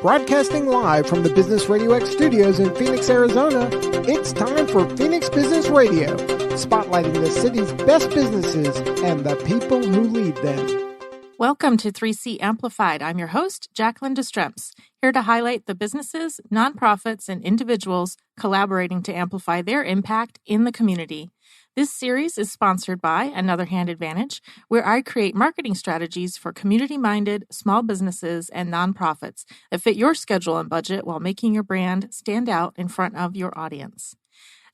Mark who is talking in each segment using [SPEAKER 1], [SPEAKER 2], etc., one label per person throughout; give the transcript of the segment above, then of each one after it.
[SPEAKER 1] Broadcasting live from the Business RadioX studios in Phoenix, Arizona, it's time for Phoenix Business Radio, spotlighting the city's best businesses and the people who lead them.
[SPEAKER 2] Welcome to 3C Amplified. I'm your host, Jacqueline Destremps, here to highlight the businesses, nonprofits, and individuals collaborating to amplify their impact in the community. This series is sponsored by Another Hand Advantage, where I create marketing strategies for community-minded small businesses and nonprofits that fit your schedule and budget while making your brand stand out in front of your audience.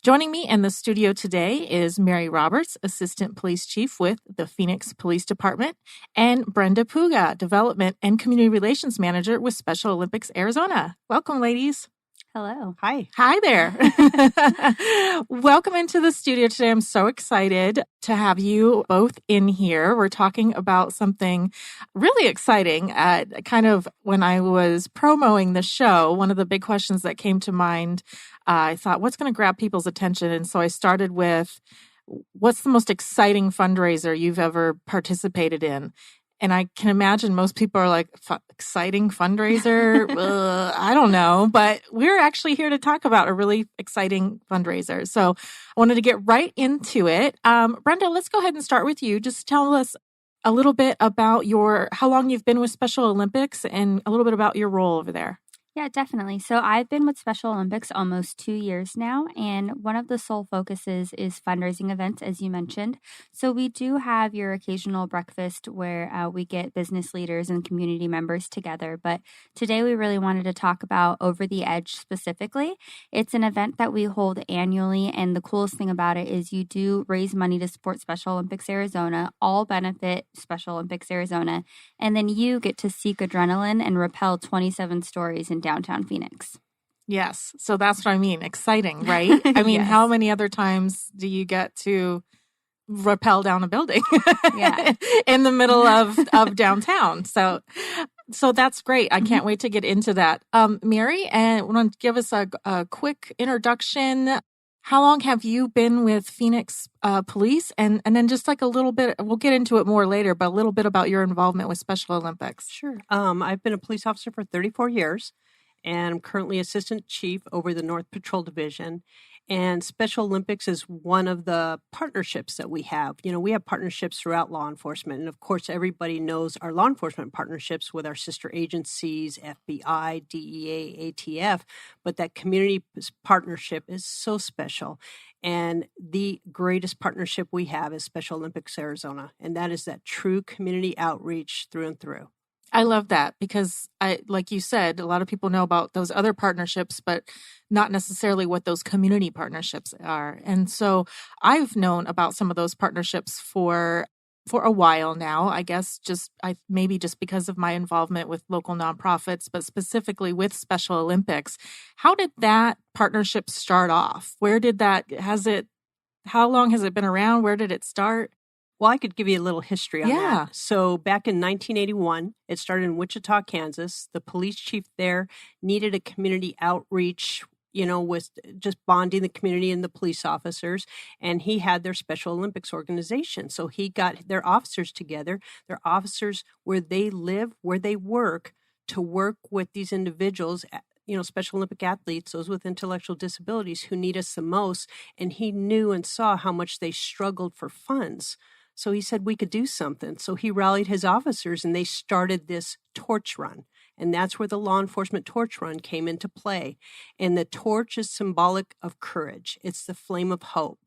[SPEAKER 2] Joining me in the studio today is Mary Roberts, Assistant Police Chief with the Phoenix Police Department, and Brenda Puga, Development and Community Relations Manager with Special Olympics Arizona. Welcome, ladies.
[SPEAKER 3] Hello.
[SPEAKER 2] Hi. Hi there. Welcome into the studio today. I'm so excited to have you both in here. We're talking about something really exciting. Kind of when I was promoting the show, one of the big questions that came to mind, I thought, what's going to grab people's attention? And so I started with, what's the most exciting fundraiser you've ever participated in? And I can imagine most people are like, exciting fundraiser? I don't know. But we're actually here to talk about a really exciting fundraiser. So I wanted to get right into it. Brenda, let's go ahead and start with you. Just tell us a little bit about how long you've been with Special Olympics and a little bit about your role over there.
[SPEAKER 3] Yeah, definitely. So I've been with Special Olympics almost 2 years now, and one of the sole focuses is fundraising events, as you mentioned. So we do have your occasional breakfast where we get business leaders and community members together. But today we really wanted to talk about Over the Edge specifically. It's an event that we hold annually, and the coolest thing about it is you do raise money to support Special Olympics Arizona, all benefit Special Olympics Arizona, and then you get to seek adrenaline and rappel 27 stories in downtown Phoenix.
[SPEAKER 2] Yes. So that's what I mean. Exciting, right? I mean,
[SPEAKER 3] Yes.
[SPEAKER 2] How many other times do you get to rappel down a building in the middle of downtown? So that's great. I can't wait to get into that. Mary, and want to give us a quick introduction. How long have you been with Phoenix Police? And then just like a little bit, we'll get into it more later, but a little bit about your involvement with Special Olympics.
[SPEAKER 4] Sure. I've been a police officer for 34 years, and I'm currently Assistant Chief over the North Patrol Division. And Special Olympics is one of the partnerships that we have. You know, we have partnerships throughout law enforcement. And of course, everybody knows our law enforcement partnerships with our sister agencies, FBI, DEA, ATF. But that community partnership is so special. And the greatest partnership we have is Special Olympics Arizona. And that is that true community outreach through and through.
[SPEAKER 2] I love that because like you said, a lot of people know about those other partnerships, but not necessarily what those community partnerships are. And so I've known about some of those partnerships for a while now, I guess, maybe just because of my involvement with local nonprofits, but specifically with Special Olympics. How did that partnership start off? How long has it been around? Where did it start?
[SPEAKER 4] Well, I could give you a little history on that. So back in 1981, it started in Wichita, Kansas. The police chief there needed a community outreach, with just bonding the community and the police officers. And he had their Special Olympics organization. So he got their officers together, their officers where they live, where they work, to work with these individuals, Special Olympic athletes, those with intellectual disabilities who need us the most. And he knew and saw how much they struggled for funds. So he said we could do something. So he rallied his officers and they started this torch run. And that's where the law enforcement torch run came into play. And the torch is symbolic of courage. It's the flame of hope.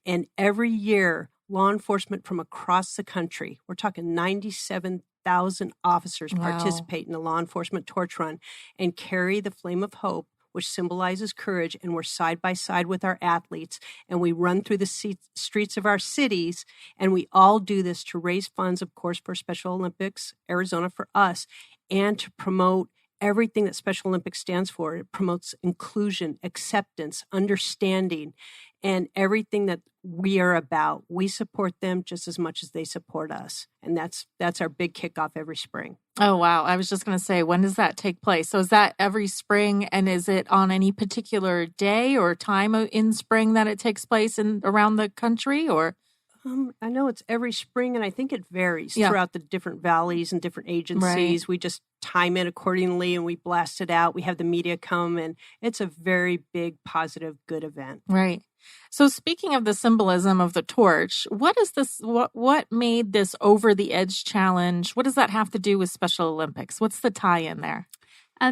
[SPEAKER 4] And every year, law enforcement from across the country, we're talking 97,000 officers participate in the law enforcement torch run and carry the flame of hope, which symbolizes courage, and we're side by side with our athletes, and we run through the streets of our cities, and we all do this to raise funds, of course, for Special Olympics Arizona, for us, and to promote everything that Special Olympics stands for. It promotes inclusion, acceptance, understanding, and everything that we are about. We support them just as much as they support us. And that's our big kickoff every spring.
[SPEAKER 2] Oh, wow. I was just going to say, when does that take place? So is that every spring, and is it on any particular day or time in spring that it takes place around the country, or?
[SPEAKER 4] I know it's every spring, and I think it varies throughout the different valleys and different agencies.
[SPEAKER 2] Right.
[SPEAKER 4] We just time it accordingly, and we blast it out. We have the media come, and it's a very big, positive, good event.
[SPEAKER 2] Right. So speaking of the symbolism of the torch, what is this? What made this Over the Edge challenge? What does that have to do with Special Olympics? What's the tie-in there?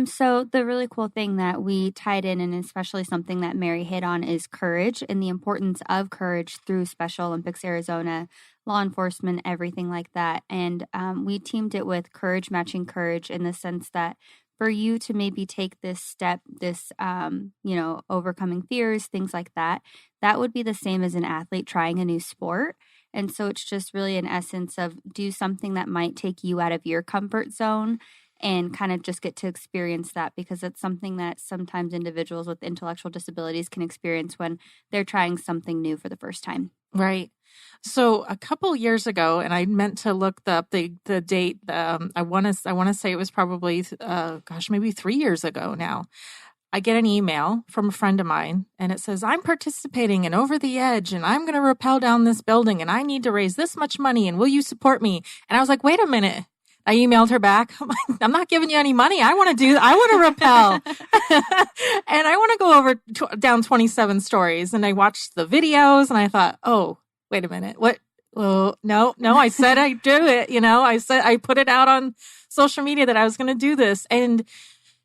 [SPEAKER 3] So the really cool thing that we tied in, and especially something that Mary hit on, is courage and the importance of courage through Special Olympics Arizona, law enforcement, everything like that. And we teamed it with Courage Matching Courage in the sense that for you to maybe take this step, this, overcoming fears, things like that, that would be the same as an athlete trying a new sport. And so it's just really an essence of do something that might take you out of your comfort zone and kind of just get to experience that, because it's something that sometimes individuals with intellectual disabilities can experience when they're trying something new for the first time.
[SPEAKER 2] Right. So a couple years ago, and I meant to look up the date. I want to say it was probably maybe 3 years ago now. I get an email from a friend of mine, and it says, I'm participating in Over the Edge, and I'm going to rappel down this building, and I need to raise this much money, and will you support me? And I was like, wait a minute. I emailed her back. I'm like, I'm not giving you any money. I want to rappel. And I want to go over down 27 stories. And I watched the videos and I thought, oh, wait a minute. What? Oh, no, I said I'd do it. I put it out on social media that I was going to do this. And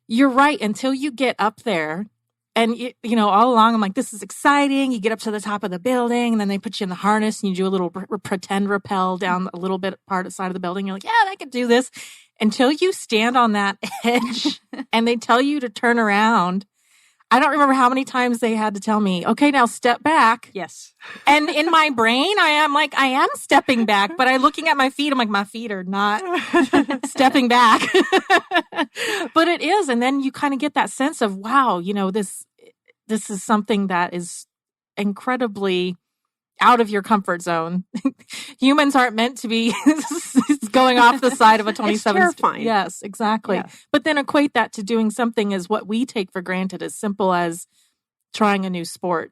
[SPEAKER 2] you're right. Until you get up there, and, all along, I'm like, this is exciting. You get up to the top of the building, and then they put you in the harness, and you do a little pretend rappel down a little bit side of the building. You're like, yeah, I could do this. Until you stand on that edge, and they tell you to turn around. I don't remember how many times they had to tell me, okay, now step back.
[SPEAKER 4] Yes.
[SPEAKER 2] And in my brain, I am stepping back, but I'm looking at my feet. I'm like, my feet are not stepping back. But it is. And then you kind of get that sense of, wow, this is something that is incredibly out of your comfort zone. Humans aren't meant to be going off the side of a 27.
[SPEAKER 4] It's terrifying.
[SPEAKER 2] Yes, exactly. Yeah. But then equate that to doing something as what we take for granted, as simple as trying a new sport.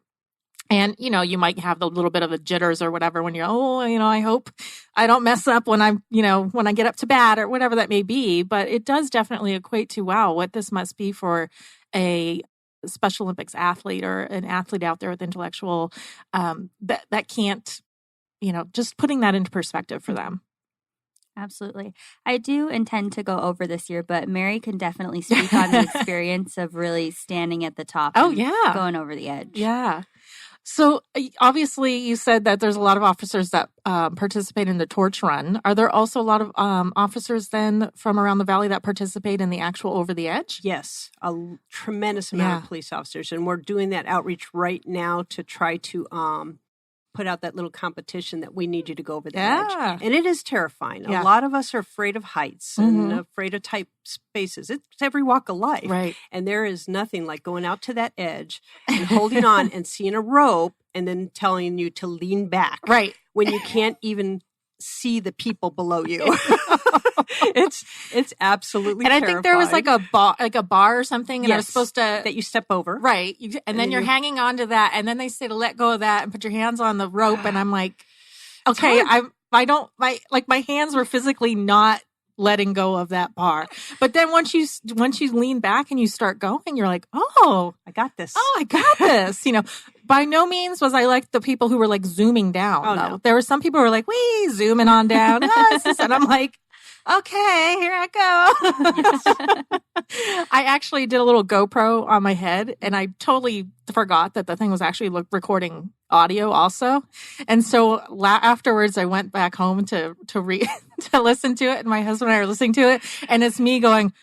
[SPEAKER 2] And, you might have the little bit of the jitters or whatever when you're, I hope I don't mess up when when I get up to bat or whatever that may be. But it does definitely equate to, wow, what this must be for a Special Olympics athlete or an athlete out there with intellectual, that can't, just putting that into perspective for them.
[SPEAKER 3] Absolutely. I do intend to go over this year, but Mary can definitely speak on the experience of really standing at the top.
[SPEAKER 2] Oh, yeah.
[SPEAKER 3] Going over the edge.
[SPEAKER 2] Yeah. So obviously you said that there's a lot of officers that participate in the torch run. Are there also a lot of officers then from around the valley that participate in the actual Over the Edge?
[SPEAKER 4] Yes, a tremendous amount of police officers. And we're doing that outreach right now to try to put out that little competition that we need you to go over the edge. And it is terrifying. A lot of us are afraid of heights and afraid of tight spaces. It's every walk of life.
[SPEAKER 2] Right.
[SPEAKER 4] And there is nothing like going out to that edge and holding on and seeing a rope and then telling you to lean back.
[SPEAKER 2] Right.
[SPEAKER 4] When you can't even see the people below you. It's absolutely
[SPEAKER 2] and
[SPEAKER 4] terrifying.
[SPEAKER 2] I think there was like a bar or something, and I was supposed to
[SPEAKER 4] that you step over,
[SPEAKER 2] right? And then you're hanging on to that, and then they say to let go of that and put your hands on the rope, and I'm like, okay, my hands were physically not letting go of that bar, but then once you lean back and you start going, you're like, oh,
[SPEAKER 4] I got this.
[SPEAKER 2] By no means was I like the people who were like zooming down.
[SPEAKER 4] Oh,
[SPEAKER 2] though.
[SPEAKER 4] no.
[SPEAKER 2] There were some people who were like, wee, zooming on down. And I'm like, okay, here I go. I actually did a little GoPro on my head, and I totally forgot that the thing was actually recording audio also. And so afterwards, I went back home to listen to it, and my husband and I are listening to it, and it's me going,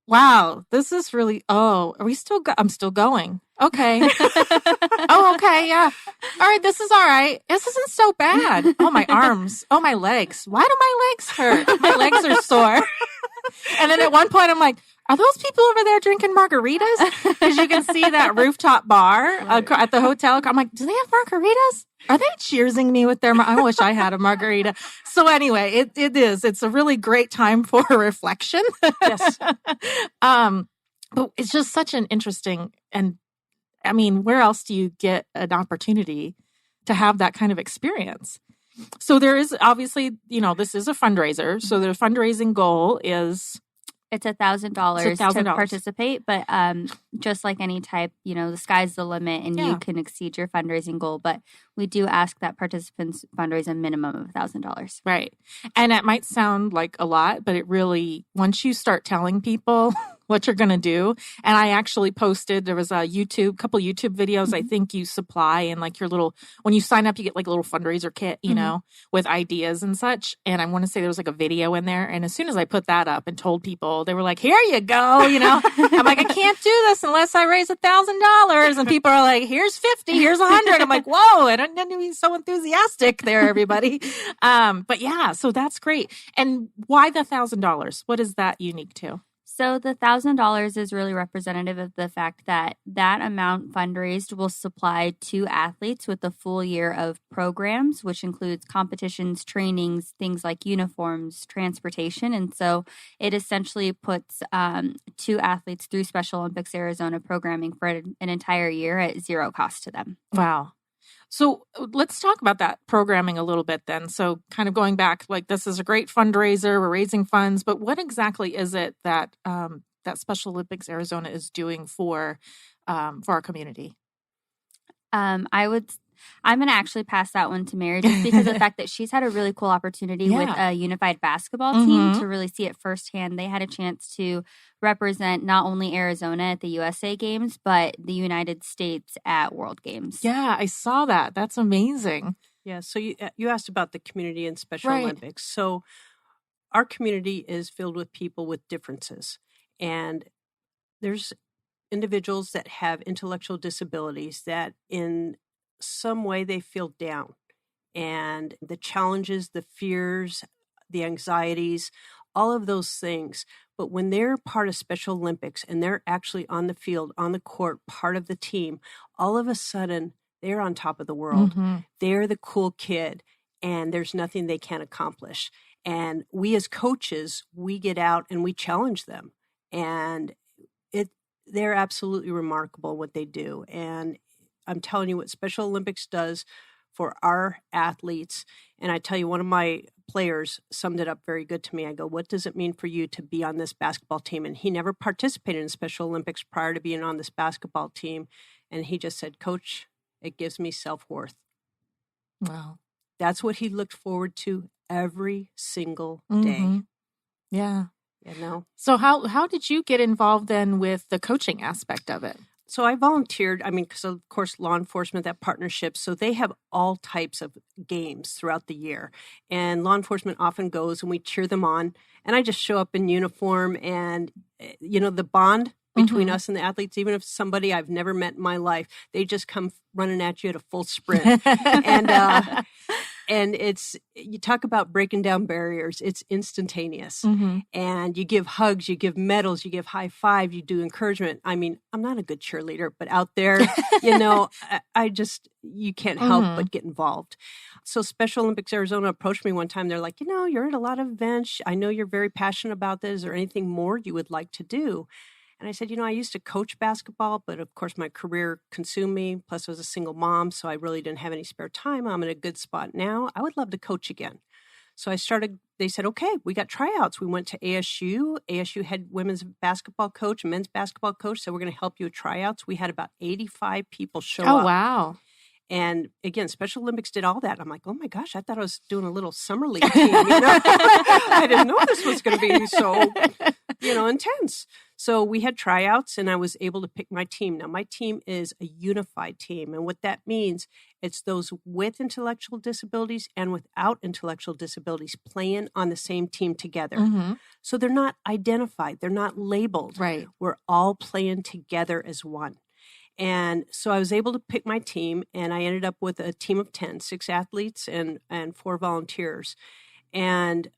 [SPEAKER 2] wow, this is really, are we still, I'm still going. Okay. Oh, okay. Yeah. All right. This is all right. This isn't so bad. Oh, my arms. Oh, my legs. Why do my legs hurt? My legs are sore. And then at one point I'm like, are those people over there drinking margaritas? Because you can see that rooftop bar at the hotel. I'm like, do they have margaritas? Are they cheersing me with their, I wish I had a margarita. So anyway, it is. It's a really great time for reflection.
[SPEAKER 4] Yes.
[SPEAKER 2] But it's just such an interesting, and I mean, where else do you get an opportunity to have that kind of experience? So there is obviously, this is a fundraiser. So the fundraising goal is...
[SPEAKER 3] It's $1,000 to participate, but just like any type, the sky's the limit and you can exceed your fundraising goal. But we do ask that participants fundraise a minimum of $1,000.
[SPEAKER 2] Right. And it might sound like a lot, but it really, once you start telling people what you're going to do, and I actually posted, there was a couple YouTube videos I think you supply, and like your little, when you sign up, you get like a little fundraiser kit, with ideas and such. And I want to say there was like a video in there. And as soon as I put that up and told people, they were like, here you go, I'm like, I can't do this unless I raise $1,000. And people are like, here's 50, here's 100. I'm like, whoa, I didn't be so enthusiastic there, everybody. But yeah, so that's great. And why the $1,000? What is that unique to?
[SPEAKER 3] So the $1,000 is really representative of the fact that that amount fundraised will supply 2 athletes with a full year of programs, which includes competitions, trainings, things like uniforms, transportation. And so it essentially puts 2 athletes through Special Olympics Arizona programming for an entire year at zero cost to them.
[SPEAKER 2] Wow. So let's talk about that programming a little bit then. So kind of going back, like this is a great fundraiser, we're raising funds, but what exactly is it that that Special Olympics Arizona is doing for our community?
[SPEAKER 3] I'm going to actually pass that one to Mary just because of the fact that she's had a really cool opportunity with a unified basketball team to really see it firsthand. They had a chance to represent not only Arizona at the USA Games, but the United States at World Games.
[SPEAKER 2] Yeah, I saw that. That's amazing.
[SPEAKER 4] Yeah, so you asked about the community in Special Olympics. So our community is filled with people with differences. And there's individuals that have intellectual disabilities that in some way they feel down, and the challenges, the fears, the anxieties, all of those things. But when they're part of Special Olympics and they're actually on the field, on the court, part of the team, all of a sudden they're on top of the world. They're the cool kid, and there's nothing they can't accomplish. And we as coaches, we get out and we challenge them, and they're absolutely remarkable what they do. And I'm telling you what Special Olympics does for our athletes. And I tell you, one of my players summed it up very good to me. I go, what does it mean for you to be on this basketball team? And he never participated in Special Olympics prior to being on this basketball team. And he just said, Coach, it gives me self-worth.
[SPEAKER 2] Wow.
[SPEAKER 4] That's what he looked forward to every single day.
[SPEAKER 2] Yeah. So how did you get involved then with the coaching aspect of it?
[SPEAKER 4] So I volunteered, because of course, law enforcement, that partnership. So they have all types of games throughout the year. And law enforcement often goes and we cheer them on. And I just show up in uniform, and, the bond between us and the athletes, even if somebody I've never met in my life, they just come running at you at a full sprint. And you talk about breaking down barriers, it's instantaneous. And you give hugs, you give medals, you give high five, you do encouragement. I'm not a good cheerleader, but out there, you can't help but get involved. So Special Olympics Arizona approached me one time. They're like, you're at a lot of events. I know you're very passionate about this. Is there anything more you would like to do? And I said, I used to coach basketball, but of course my career consumed me. Plus I was a single mom, so I really didn't have any spare time. I'm in a good spot now. I would love to coach again. So they said, okay, we got tryouts. We went to ASU. ASU had women's basketball coach, men's basketball coach. So we're going to help you with tryouts. We had about 85 people show up.
[SPEAKER 2] Oh, wow.
[SPEAKER 4] And again, Special Olympics did all that. I'm like, oh my gosh, I thought I was doing a little summer league team. I didn't know this was going to be so, intense. So we had tryouts and I was able to pick my team. Now, my team is a unified team. And what that means, it's those with intellectual disabilities and without intellectual disabilities playing on the same team together. So they're not identified. They're not labeled.
[SPEAKER 2] Right.
[SPEAKER 4] We're all playing together as one. And so I was able to pick my team, and I ended up with a team of 10, 6 athletes and 4 volunteers. And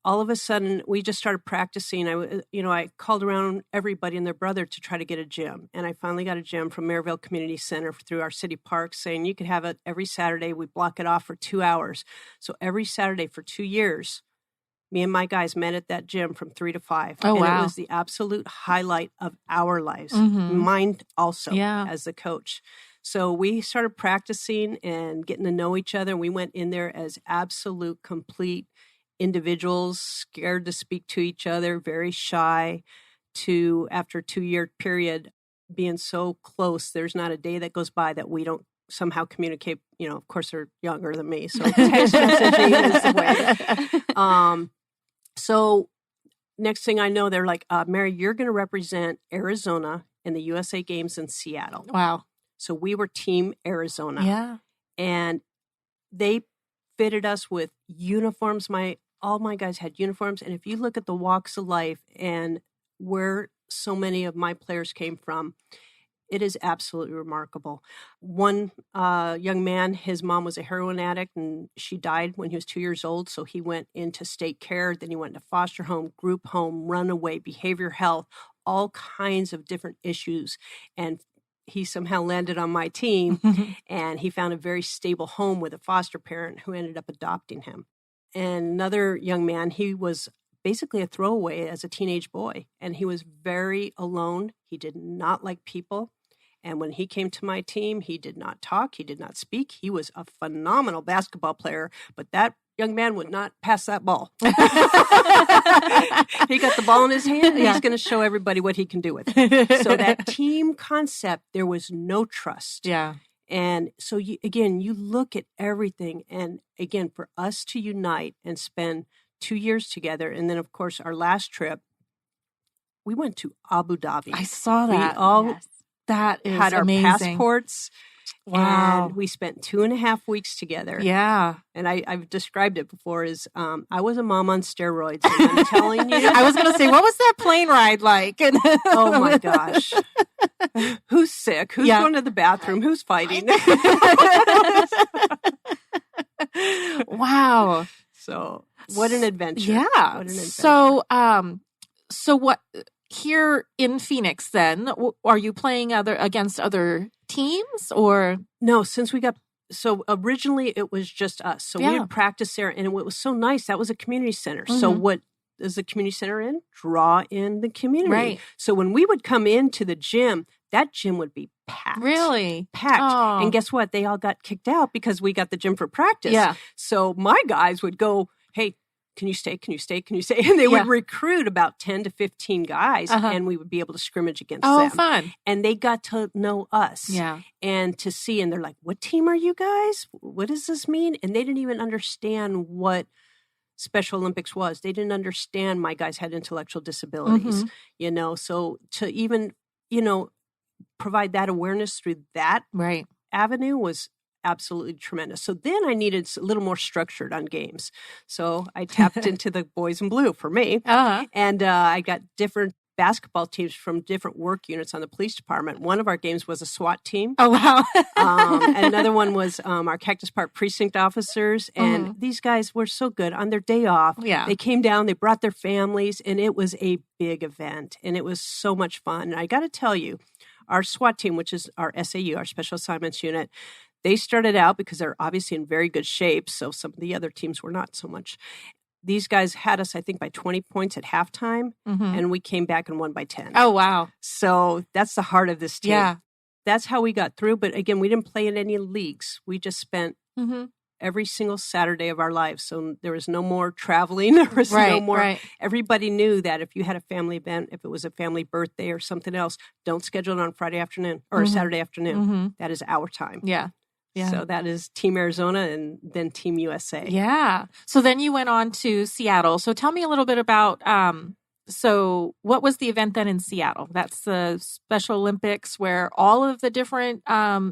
[SPEAKER 4] all of a sudden, we just started practicing. I called around everybody and their brother to try to get a gym. And I finally got a gym from Maryville Community Center through our city parks, saying you could have it every Saturday. We block it off for 2 hours. So every Saturday for 2 years, me and my guys met at that gym from 3 to 5.
[SPEAKER 2] Oh, wow.
[SPEAKER 4] And it was the absolute highlight of our lives. Mine also,
[SPEAKER 2] Yeah.
[SPEAKER 4] as the coach. So we started practicing and getting to know each other. We went in there as absolute, complete individuals, scared to speak to each other, very shy, to after a 2-year period, being so close, there's not a day that goes by that we don't somehow communicate. Of course, they're younger than me, so text messaging is the way. So next thing I know, they're like, Mary, you're going to represent Arizona in the USA Games in Seattle.
[SPEAKER 2] Wow.
[SPEAKER 4] So we were Team Arizona.
[SPEAKER 2] Yeah.
[SPEAKER 4] And they fitted us with uniforms. All my guys had uniforms. And if you look at the walks of life and where so many of my players came from, it is absolutely remarkable. One young man, his mom was a heroin addict and she died when he was 2 years old. So he went into state care. Then he went to foster home, group home, runaway, behavioral health, all kinds of different issues. And he somehow landed on my team and he found a very stable home with a foster parent who ended up adopting him. And another young man, he was basically a throwaway as a teenage boy. And he was very alone. He did not like people. And when he came to my team, he did not talk. He did not speak. He was a phenomenal basketball player, but that young man would not pass that ball. He got the ball in his hand, and he's going to show everybody what he can do with it. So that team concept, there was no trust.
[SPEAKER 2] Yeah.
[SPEAKER 4] And so, you look at everything. And again, for us to unite and spend 2 years together, and then, of course, our last trip, we went to Abu Dhabi.
[SPEAKER 2] I saw that.
[SPEAKER 4] We all
[SPEAKER 2] that is
[SPEAKER 4] had our
[SPEAKER 2] amazing.
[SPEAKER 4] passports.
[SPEAKER 2] Wow.
[SPEAKER 4] And we spent 2.5 weeks together.
[SPEAKER 2] Yeah.
[SPEAKER 4] And I've described it before as I was a mom on steroids. And I'm telling you.
[SPEAKER 2] I was going to say, what was that plane ride like?
[SPEAKER 4] Oh, my gosh. Who's sick? Who's going to the bathroom? Who's fighting?
[SPEAKER 2] Wow.
[SPEAKER 4] So what an adventure.
[SPEAKER 2] Yeah.
[SPEAKER 4] What an adventure.
[SPEAKER 2] So what here in Phoenix then, are you playing against other teams or?
[SPEAKER 4] No, so originally it was just us. So we would practice there and it was so nice. That was a community center. Mm-hmm. So what is the community center in? Draw in the community.
[SPEAKER 2] Right.
[SPEAKER 4] So when we would come into the gym, that gym would be packed.
[SPEAKER 2] Really?
[SPEAKER 4] Packed.
[SPEAKER 2] Oh.
[SPEAKER 4] And guess what? They all got kicked out because we got the gym for practice.
[SPEAKER 2] Yeah.
[SPEAKER 4] So my guys would go, hey, can you stay? Can you stay? Can you stay? And they would recruit about 10 to 15 guys and we would be able to scrimmage against them.
[SPEAKER 2] Oh, fun.
[SPEAKER 4] And they got to know us and to see, and they're like, what team are you guys? What does this mean? And they didn't even understand what Special Olympics was. They didn't understand my guys had intellectual disabilities, so to even, provide that awareness through that avenue was absolutely tremendous. So then I needed a little more structured on games. So I tapped into the boys in blue for me. And I got different basketball teams from different work units on the police department. One of our games was a SWAT team.
[SPEAKER 2] Oh, wow.
[SPEAKER 4] And another one was our Cactus Park precinct officers. And these guys were so good on their day off.
[SPEAKER 2] Yeah.
[SPEAKER 4] They came down, they brought their families, and it was a big event. And it was so much fun. And I got to tell you, our SWAT team, which is our SAU, our Special Assignments Unit, they started out because they're obviously in very good shape. So some of the other teams were not so much. These guys had us, I think, by 20 points at halftime, and we came back and won by 10.
[SPEAKER 2] Oh, wow.
[SPEAKER 4] So that's the heart of this team.
[SPEAKER 2] Yeah.
[SPEAKER 4] That's how we got through. But again, we didn't play in any leagues. We just spent every single Saturday of our lives. So there was no more traveling. There was no more. Right. Everybody knew that if you had a family event, if it was a family birthday or something else, don't schedule it on Friday afternoon or Saturday afternoon. That is our time.
[SPEAKER 2] Yeah. Yeah.
[SPEAKER 4] So that is Team Arizona and then Team USA.
[SPEAKER 2] Yeah. So then you went on to Seattle. So tell me a little bit about, so what was the event then in Seattle? That's the Special Olympics where all of the different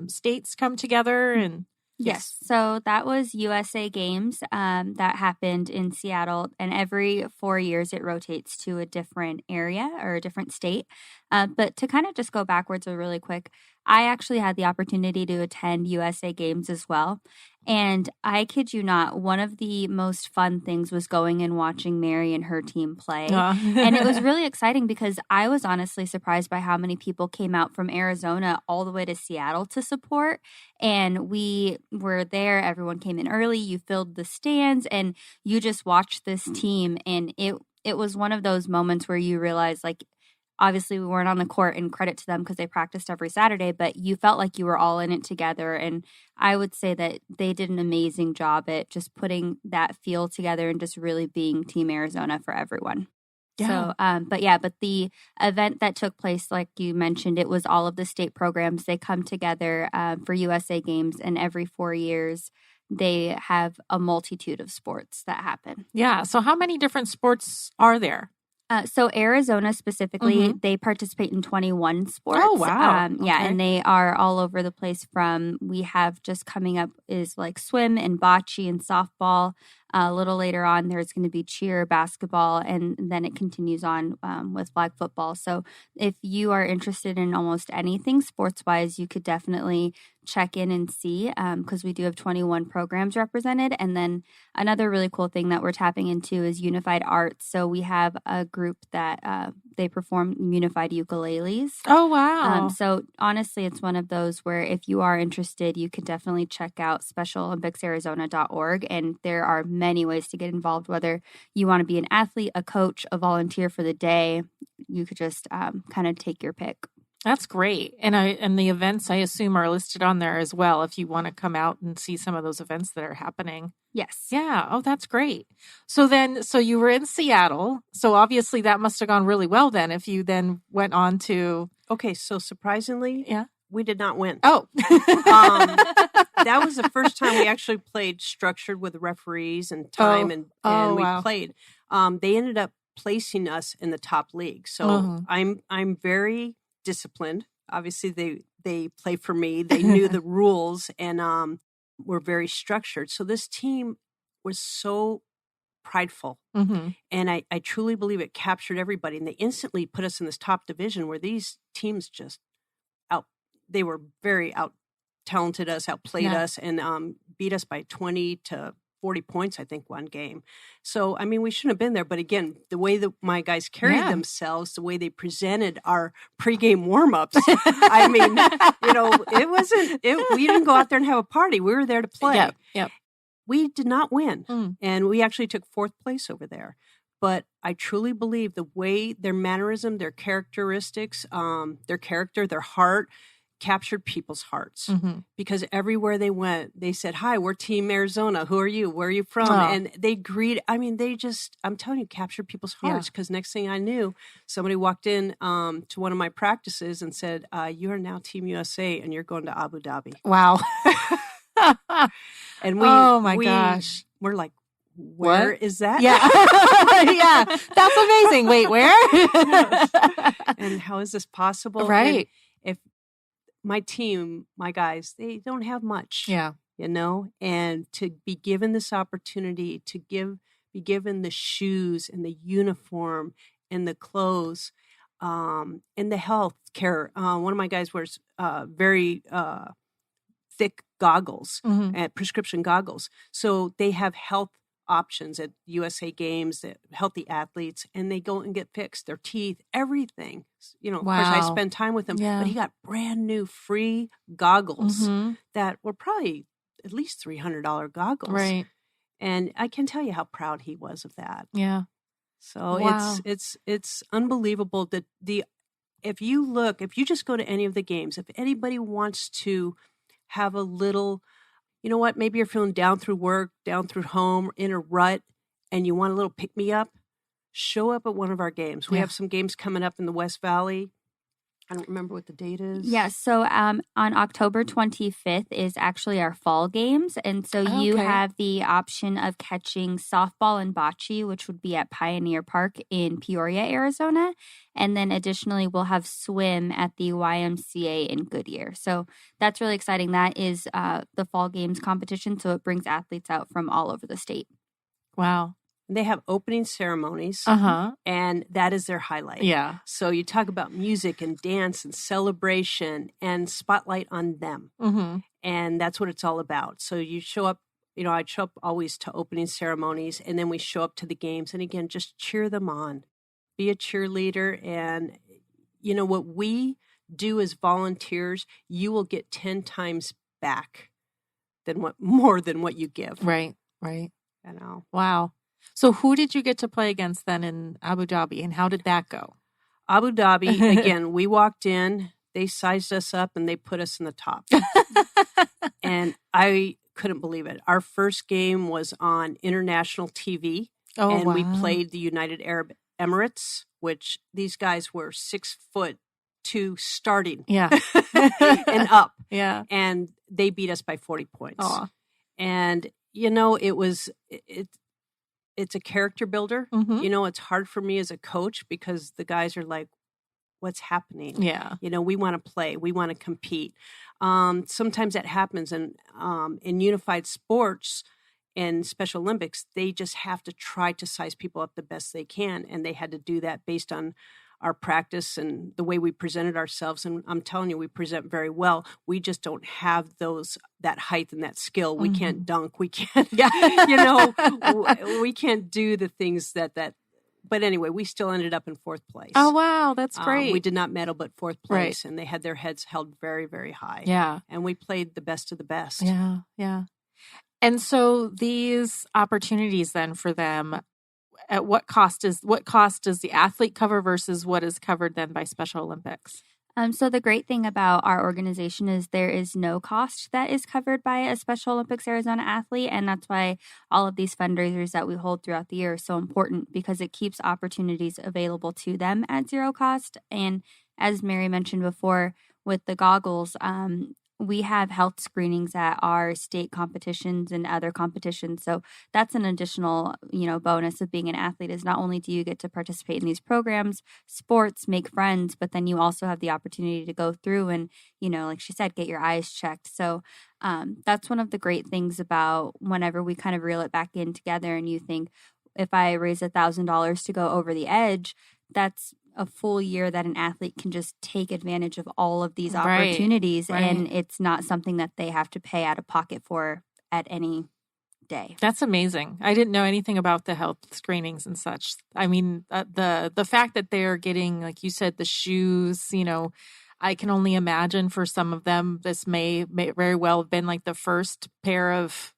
[SPEAKER 2] states come together and...
[SPEAKER 3] Yes. So that was USA Games that happened in Seattle. And every 4 years, it rotates to a different area or a different state. But to kind of just go backwards really quick, I actually had the opportunity to attend USA Games as well. And I kid you not, one of the most fun things was going and watching Mary and her team play. And it was really exciting because I was honestly surprised by how many people came out from Arizona all the way to Seattle to support. And we were there. Everyone came in early. You filled the stands and you just watched this team. And it was one of those moments where you realize, like, obviously we weren't on the court, and credit to them because they practiced every Saturday, but you felt like you were all in it together. And I would say that they did an amazing job at just putting that feel together and just really being Team Arizona for everyone.
[SPEAKER 2] Yeah.
[SPEAKER 3] So, but the event that took place, like you mentioned, it was all of the state programs. They come together for USA Games, and every 4 years they have a multitude of sports that happen.
[SPEAKER 2] Yeah. So how many different sports are there?
[SPEAKER 3] So Arizona specifically, they participate in 21 sports.
[SPEAKER 2] Oh, wow.
[SPEAKER 3] Yeah,
[SPEAKER 2] Okay.
[SPEAKER 3] and they are all over the place we have just coming up is like swim and bocce and softball. A little later on, there's going to be cheer, basketball, and then it continues on with flag football. So if you are interested in almost anything sports-wise, you could definitely check in and see because we do have 21 programs represented. And then another really cool thing that we're tapping into is unified arts. So we have a group that they perform unified ukuleles.
[SPEAKER 2] Oh, wow.
[SPEAKER 3] So honestly, it's one of those where if you are interested, you can definitely check out SpecialOlympicsArizona.org. And there are many ways to get involved, whether you want to be an athlete, a coach, a volunteer for the day. You could just kind of take your pick.
[SPEAKER 2] That's great. And the events, I assume, are listed on there as well if you want to come out and see some of those events that are happening.
[SPEAKER 3] Yes.
[SPEAKER 2] Yeah. Oh, that's great. So you were in Seattle. So obviously that must have gone really well then if you then went on to...
[SPEAKER 4] Okay, so surprisingly, we did not win.
[SPEAKER 2] Oh.
[SPEAKER 4] That was the first time we actually played structured with referees and time, and we played. They ended up placing us in the top league. So I'm very disciplined. Obviously, they play for me. They knew the rules and were very structured. So this team was so prideful. And I truly believe it captured everybody. And they instantly put us in this top division where these teams they were very out-talented us, outplayed us, and beat us by 20 to 40 points, I think, one game. So, I mean, we shouldn't have been there. But again, the way that my guys carried themselves, the way they presented our pregame warm-ups, I mean, we didn't go out there and have a party. We were there to play.
[SPEAKER 2] Yep.
[SPEAKER 4] We did not win. And we actually took fourth place over there. But I truly believe the way their mannerism, their characteristics, their character, their heart, captured people's hearts because everywhere they went, they said, "Hi, we're Team Arizona. Who are you? Where are you from?" And they greeted. I mean, I'm telling you, captured people's hearts because next thing I knew, somebody walked in to one of my practices and said, "You are now Team USA and you're going to Abu Dhabi."
[SPEAKER 2] Wow.
[SPEAKER 4] And
[SPEAKER 2] gosh.
[SPEAKER 4] We're like, where is that?
[SPEAKER 2] Yeah. Yeah. That's amazing. Wait, where?
[SPEAKER 4] And how is this possible?
[SPEAKER 2] Right.
[SPEAKER 4] And if my team, my guys, they don't have much.
[SPEAKER 2] Yeah.
[SPEAKER 4] And to be given this opportunity to be given the shoes and the uniform and the clothes and the health care. One of my guys wears very thick goggles, prescription goggles. So they have health options at USA Games, healthy athletes, and they go and get fixed, their teeth, everything. Of course, I spend time with him, but he got brand new free goggles that were probably at least $300 goggles. Right. And I can tell you how proud he was of that.
[SPEAKER 2] Yeah.
[SPEAKER 4] So it's unbelievable that if you just go to any of the games, if anybody wants to have a little, you know what, maybe you're feeling down through work, down through home, in a rut, and you want a little pick-me-up, show up at one of our games. We have some games coming up in the West Valley. I don't remember what the date is.
[SPEAKER 3] Yeah, so on October 25th is actually our fall games. And so you have the option of catching softball and bocce, which would be at Pioneer Park in Peoria, Arizona. And then additionally, we'll have swim at the YMCA in Goodyear. So that's really exciting. That is the fall games competition. So it brings athletes out from all over the state.
[SPEAKER 2] Wow.
[SPEAKER 4] They have opening ceremonies, and that is their highlight. Yeah. So you talk about music and dance and celebration and spotlight on them. And that's what it's all about. So you show up, I'd show up always to opening ceremonies, and then we show up to the games. And again, just cheer them on. Be a cheerleader. And, what we do as volunteers, you will get 10 times back more than what you give.
[SPEAKER 2] Right. Wow. So who did you get to play against then in Abu Dhabi, and how did that go?
[SPEAKER 4] Abu Dhabi, again, we walked in, they sized us up and they put us in the top. And I couldn't believe it. Our first game was on international TV.
[SPEAKER 2] Oh,
[SPEAKER 4] and
[SPEAKER 2] wow.
[SPEAKER 4] we played the United Arab Emirates, which these guys were 6'2" starting.
[SPEAKER 2] Yeah.
[SPEAKER 4] And up.
[SPEAKER 2] Yeah.
[SPEAKER 4] And they beat us by 40 points.
[SPEAKER 2] Aw.
[SPEAKER 4] And, it's a character builder.
[SPEAKER 2] Mm-hmm.
[SPEAKER 4] It's hard for me as a coach because the guys are like, what's happening?
[SPEAKER 2] Yeah.
[SPEAKER 4] We want to play. We want to compete. Sometimes that happens in unified sports and Special Olympics. They just have to try to size people up the best they can. And they had to do that based on our practice and the way we presented ourselves. And I'm telling you, we present very well. We just don't have that height and that skill. We can't dunk. We can't, we can't do the things that, but anyway, we still ended up in fourth place.
[SPEAKER 2] Oh, wow. That's great.
[SPEAKER 4] We did not medal, but fourth place.
[SPEAKER 2] Right.
[SPEAKER 4] And they had their heads held very, very high.
[SPEAKER 2] Yeah.
[SPEAKER 4] And we played the best of the best.
[SPEAKER 2] Yeah. Yeah. And so these opportunities then for them, at what cost does the athlete cover versus what is covered then by Special Olympics?
[SPEAKER 3] So the great thing about our organization is there is no cost that is covered by a Special Olympics Arizona athlete. And that's why all of these fundraisers that we hold throughout the year are so important, because it keeps opportunities available to them at zero cost. And as Mary mentioned before, with the goggles, we have health screenings at our state competitions and other competitions. So that's an additional, bonus of being an athlete, is not only do you get to participate in these programs, sports, make friends, but then you also have the opportunity to go through and, like she said, get your eyes checked. So that's one of the great things about whenever we kind of reel it back in together and you think, if I raise $1,000 to go over the edge, that's a full year that an athlete can just take advantage of all of these opportunities.
[SPEAKER 2] Right.
[SPEAKER 3] And it's not something that they have to pay out of pocket for at any day.
[SPEAKER 2] That's amazing. I didn't know anything about the health screenings and such. I mean, the fact that they're getting, like you said, the shoes, I can only imagine for some of them, this may very well have been like the first pair of,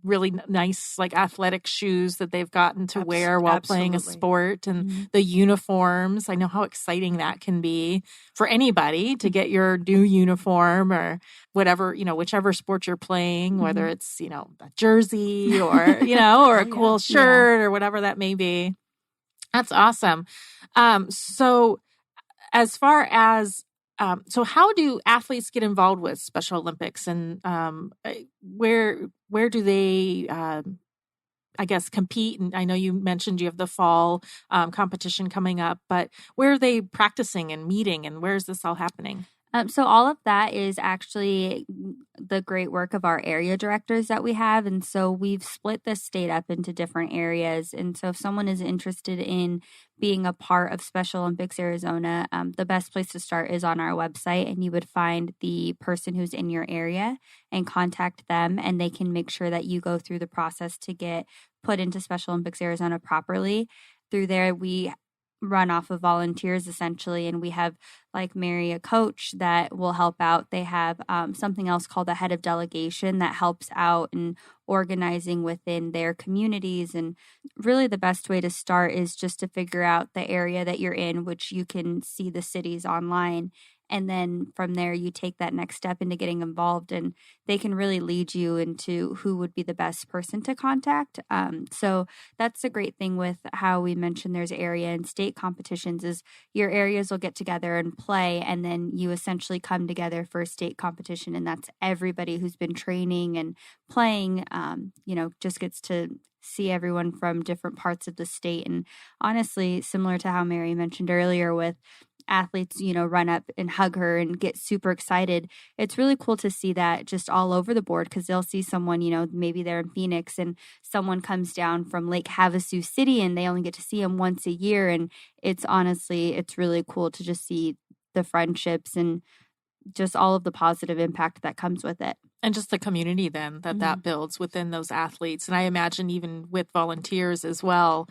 [SPEAKER 2] really nice, like athletic shoes that they've gotten to wear while playing a sport, and the uniforms. I know how exciting that can be for anybody to get your new uniform or whatever, whichever sport you're playing, whether it's, a jersey or, or a cool shirt or whatever that may be. That's awesome. So as far as so how do athletes get involved with Special Olympics, and where do they, I guess, compete? And I know you mentioned you have the fall competition coming up, but where are they practicing and meeting, and where is this all happening?
[SPEAKER 3] So all of that is actually the great work of our area directors that we have. And so we've split the state up into different areas. And so if someone is interested in being a part of Special Olympics Arizona, the best place to start is on our website, and you would find the person who's in your area and contact them, and they can make sure that you go through the process to get put into Special Olympics Arizona properly. Through there, we run off of volunteers essentially, and we have, like Mary, a coach that will help out. They have something else called the head of delegation that helps out in organizing within their communities. And really the best way to start is just to figure out the area that you're in, which you can see the cities online. And then from there, you take that next step into getting involved, and they can really lead you into who would be the best person to contact. So that's the great thing with how we mentioned there's area and state competitions, is your areas will get together and play, and then you essentially come together for a state competition. And that's everybody who's been training and playing, just gets to see everyone from different parts of the state. And honestly, similar to how Mary mentioned earlier with athletes, run up and hug her and get super excited. It's really cool to see that just all over the board, because they'll see someone, maybe they're in Phoenix and someone comes down from Lake Havasu City and they only get to see them once a year. And it's really cool to just see the friendships and just all of the positive impact that comes with it.
[SPEAKER 2] And just the community then that builds within those athletes. And I imagine even with volunteers as well,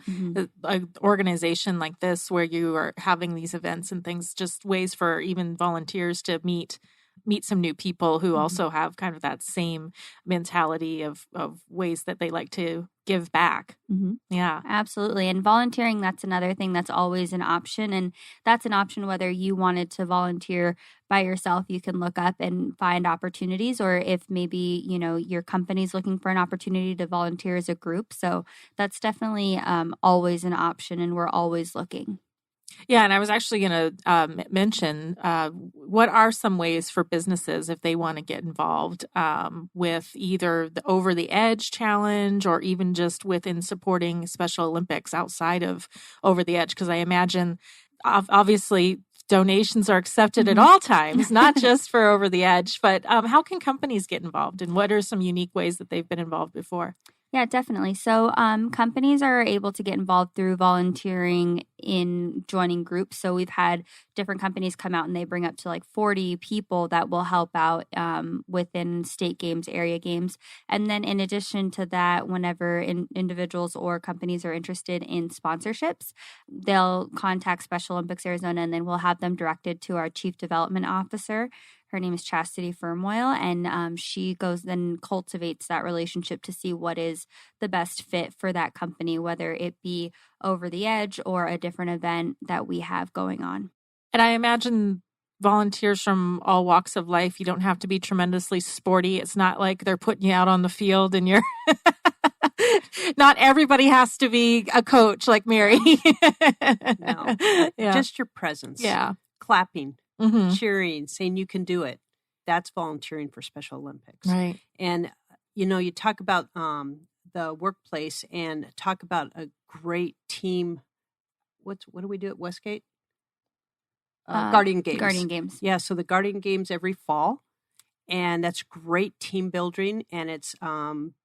[SPEAKER 2] an organization like this where you are having these events and things, just ways for even volunteers to meet meet some new people who also have kind of that same mentality of ways that they like to give back. Yeah.
[SPEAKER 3] Absolutely. And volunteering, that's another thing that's always an option. And that's an option whether you wanted to volunteer by yourself, you can look up and find opportunities, or if maybe, your company's looking for an opportunity to volunteer as a group. So that's definitely always an option, and we're always looking.
[SPEAKER 2] Yeah, and I was actually going to mention what are some ways for businesses if they want to get involved with either the Over the Edge challenge or even just within supporting Special Olympics outside of Over the Edge, because I imagine obviously donations are accepted at all times, not just for Over the Edge, but how can companies get involved, and what are some unique ways that they've been involved before?
[SPEAKER 3] Yeah, definitely. So companies are able to get involved through volunteering in joining groups. So we've had different companies come out and they bring up to like 40 people that will help out within state games, area games. And then in addition to that, whenever individuals or companies are interested in sponsorships, they'll contact Special Olympics Arizona, and then we'll have them directed to our Chief Development Officer. Her name is Chastity Firmoil, and she goes and cultivates that relationship to see what is the best fit for that company, whether it be Over the Edge or a different event that we have going on.
[SPEAKER 2] And I imagine volunteers from all walks of life, you don't have to be tremendously sporty. It's not like they're putting you out on the field and you're... Not everybody has to be a coach like Mary.
[SPEAKER 4] No. Yeah. Just your presence.
[SPEAKER 2] Yeah.
[SPEAKER 4] Clapping. Cheering, saying you can do it. That's volunteering for Special Olympics.
[SPEAKER 2] Right.
[SPEAKER 4] And, you talk about the workplace and talk about a great team. What do we do at Westgate? Guardian Games.
[SPEAKER 3] Guardian Games.
[SPEAKER 4] Yeah, so the Guardian Games every fall. And that's great team building. And it's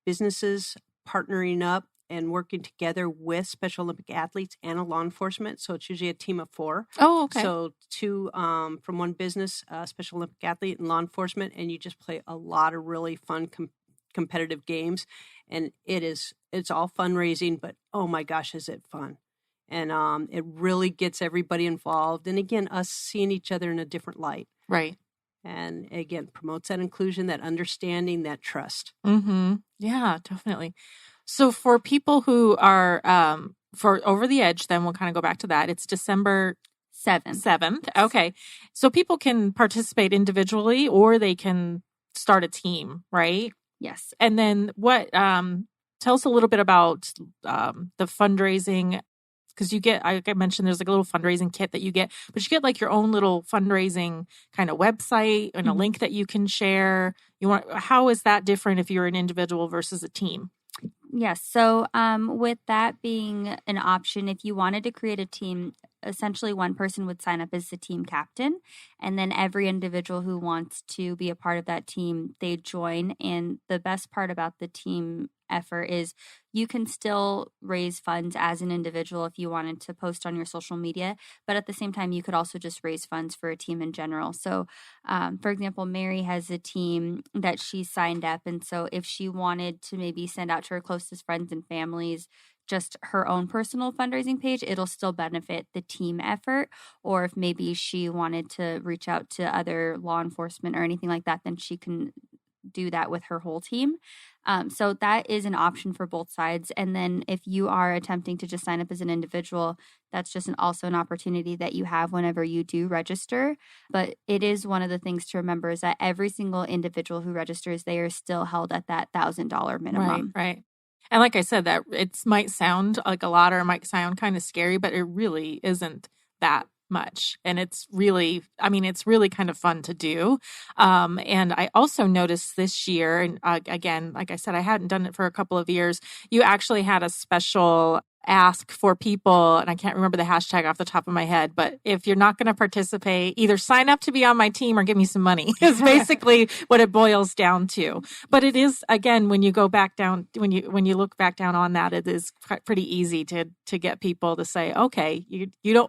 [SPEAKER 4] businesses partnering up and working together with Special Olympic athletes and a law enforcement. So it's usually a team of 4.
[SPEAKER 2] Oh, okay.
[SPEAKER 4] So 2 from one business, Special Olympic athlete and law enforcement, and you just play a lot of really fun competitive games. And it's all fundraising, but oh my gosh, is it fun. And it really gets everybody involved. And again, us seeing each other in a different light.
[SPEAKER 2] Right.
[SPEAKER 4] And again, promotes that inclusion, that understanding, that trust.
[SPEAKER 2] Yeah, definitely. So for people who are for Over the Edge, then we'll kind of go back to that. It's December 7th. Okay. So people can participate individually or they can start a team, right?
[SPEAKER 3] Yes.
[SPEAKER 2] And then what, tell us a little bit about the fundraising, because you get, like I mentioned, there's like a little fundraising kit that you get, but you get like your own little fundraising kind of website and a link that you can share. How is that different if you're an individual versus a team?
[SPEAKER 3] Yes. So with that being an option, if you wanted to create a team, essentially one person would sign up as the team captain, and then every individual who wants to be a part of that team, they join. And the best part about the team effort is you can still raise funds as an individual if you wanted to post on your social media, but at the same time, you could also just raise funds for a team in general. So, for example, Mary has a team that she signed up, and so if she wanted to maybe send out to her closest friends and families just her own personal fundraising page, it'll still benefit the team effort. Or if maybe she wanted to reach out to other law enforcement or anything like that, then she can do that with her whole team. So that is an option for both sides. And then if you are attempting to just sign up as an individual, that's just also an opportunity that you have whenever you do register. But it is one of the things to remember is that every single individual who registers, they are still held at that $1,000 minimum.
[SPEAKER 2] Right. And like I said, that it might sound like a lot or it might sound kind of scary, but it really isn't that much. And it's really kind of fun to do. And I also noticed this year, and again, like I said, I hadn't done it for a couple of years, you actually had a special ask for people, and I can't remember the hashtag off the top of my head, but if you're not going to participate, either sign up to be on my team or give me some money is basically what it boils down to. But it is, again, when you go back down, when you look back down on that, it is pretty easy to get people to say, okay, you're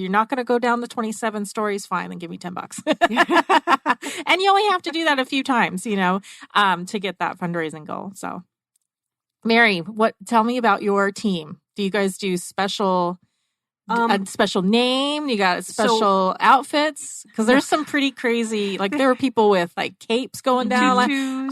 [SPEAKER 2] not going to go down the 27 stories, fine, then give me $10. And you only have to do that a few times, to get that fundraising goal. So Mary, tell me about your team. Do you guys do special a special name? You got special outfits? Because there's some pretty crazy, like there were people with like capes going down.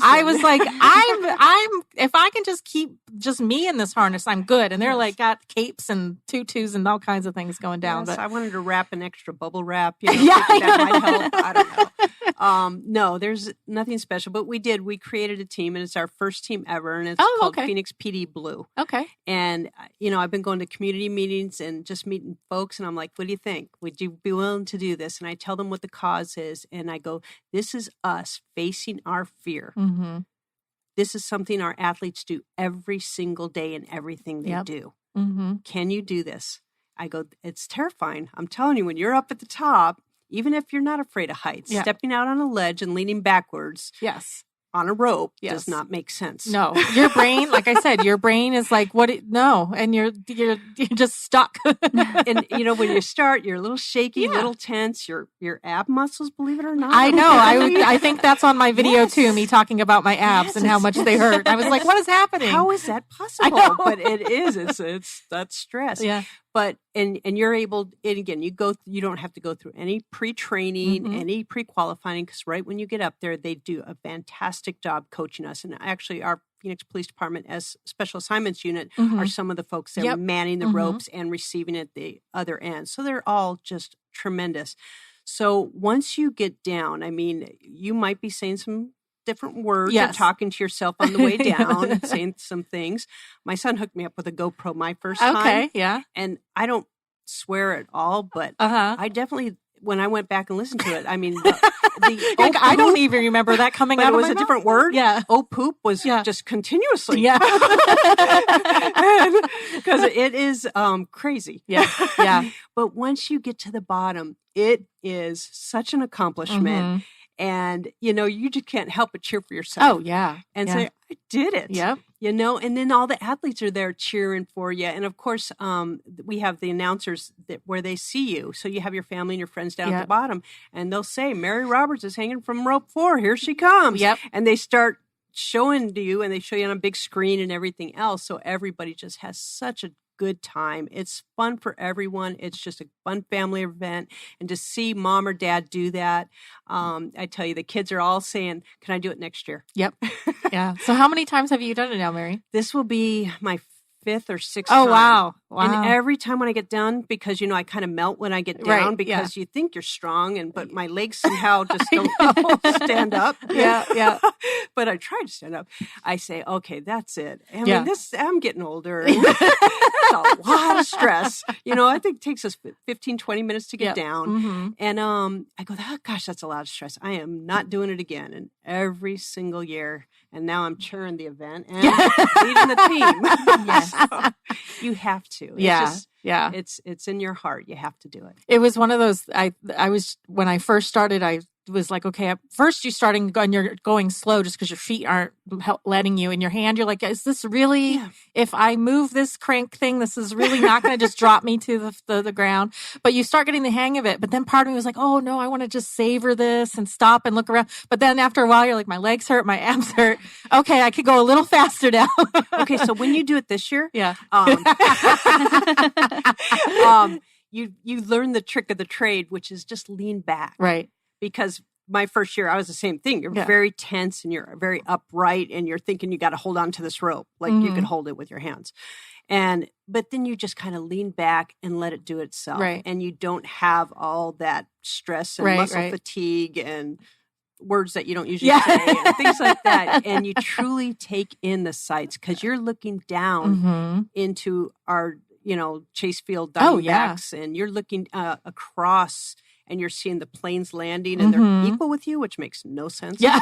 [SPEAKER 2] I was like, I'm, if I can just keep just me in this harness, I'm good. And they're like got capes and tutus and all kinds of things going down.
[SPEAKER 4] Yes,
[SPEAKER 2] but
[SPEAKER 4] I wanted to wrap an extra bubble wrap. That might help. I don't know. No, there's nothing special, but we created a team, and it's our first team ever, and it's called Phoenix PD Blue.
[SPEAKER 2] Okay.
[SPEAKER 4] And, I've been going to community meetings and just meeting folks, and I'm like, what do you think? Would you be willing to do this? And I tell them what the cause is, and I go, this is us facing our fear.
[SPEAKER 2] Mm-hmm.
[SPEAKER 4] This is something our athletes do every single day in everything they do.
[SPEAKER 2] Mm-hmm.
[SPEAKER 4] Can you do this? I go, it's terrifying. I'm telling you, when you're up at the top, even if you're not afraid of heights, stepping out on a ledge and leaning backwards on a rope does not make sense.
[SPEAKER 2] No, your brain, like I said, your brain is like, no. And you're just stuck.
[SPEAKER 4] And when you start, you're a little shaky, a little tense, your ab muscles, believe it or not.
[SPEAKER 2] I know. I think that's on my video too, me talking about my abs and how much they hurt. I was like, what is happening?
[SPEAKER 4] How is that possible? But it is. It's that stress.
[SPEAKER 2] Yeah.
[SPEAKER 4] But and you're able, and again, you don't have to go through any pre-training, any pre-qualifying, because right when you get up there, they do a fantastic job coaching us. And actually, our Phoenix Police Department as Special Assignments Unit are some of the folks that are manning the ropes and receiving at the other end. So they're all just tremendous. So once you get down, I mean, you might be saying some different words or talking to yourself on the way down, saying some things. My son hooked me up with a GoPro my first time.
[SPEAKER 2] Okay, yeah.
[SPEAKER 4] And I don't swear at all, but I definitely, when I went back and listened to it, I mean,
[SPEAKER 2] I don't even remember that coming out of my mouth.
[SPEAKER 4] It was a different word.
[SPEAKER 2] Yeah.
[SPEAKER 4] Oh, poop was just continuously.
[SPEAKER 2] Yeah.
[SPEAKER 4] Because it is crazy.
[SPEAKER 2] Yeah. Yeah.
[SPEAKER 4] But once you get to the bottom, it is such an accomplishment. And, you just can't help but cheer for yourself.
[SPEAKER 2] Oh, yeah.
[SPEAKER 4] And say, I did it.
[SPEAKER 2] Yep.
[SPEAKER 4] And then all the athletes are there cheering for you. And of course, we have the announcers where they see you. So you have your family and your friends down at the bottom, and they'll say, Mary Roberts is hanging from rope 4. Here she comes.
[SPEAKER 2] Yep.
[SPEAKER 4] And they start showing to you, and they show you on a big screen and everything else. So everybody just has such a good time. It's fun for everyone. It's just a fun family event. And to see mom or dad do that, I tell you, the kids are all saying, can I do it next year?
[SPEAKER 2] Yep. Yeah. So how many times have you done it now, Mary?
[SPEAKER 4] This will be my 5th or 6th
[SPEAKER 2] time.
[SPEAKER 4] Oh,
[SPEAKER 2] wow.
[SPEAKER 4] And every time when I get done, because, I kind of melt when I get down because you think you're strong, but my legs somehow just don't stand up.
[SPEAKER 2] Yeah.
[SPEAKER 4] But I try to stand up. I say, okay, that's it. I mean, I'm getting older. There's a lot of stress. I think it takes us 15, 20 minutes to get down. And I go, oh, gosh, that's a lot of stress. I am not doing it again. And every single year. And now I'm chairing the event and leading the team.
[SPEAKER 3] Yes.
[SPEAKER 4] So you have to. It's in your heart. You have to do it.
[SPEAKER 2] It was one of those, I was, when I first started, I was like, okay, first you're starting and you're going slow just because your feet aren't letting you. In your hand, you're like, is this really, if I move this crank thing, this is really not going to just drop me to the ground. But you start getting the hang of it. But then part of me was like, oh no, I want to just savor this and stop and look around. But then after a while, you're like, my legs hurt, my abs hurt. Okay, I could go a little faster now.
[SPEAKER 4] Okay, so when you do it this year, you learn the trick of the trade, which is just lean back.
[SPEAKER 2] Right.
[SPEAKER 4] Because my first year, I was the same thing. You're very tense and you're very upright and you're thinking you got to hold on to this rope like you can hold it with your hands. But then you just kind of lean back and let it do itself.
[SPEAKER 2] Right.
[SPEAKER 4] And you don't have all that stress and muscle fatigue and words that you don't usually say and things like that. And you truly take in the sights because you're looking down into our, Chase Field Diamondbacks and you're looking across and you're seeing the planes landing and they're equal with you, which makes no sense.
[SPEAKER 2] Yeah.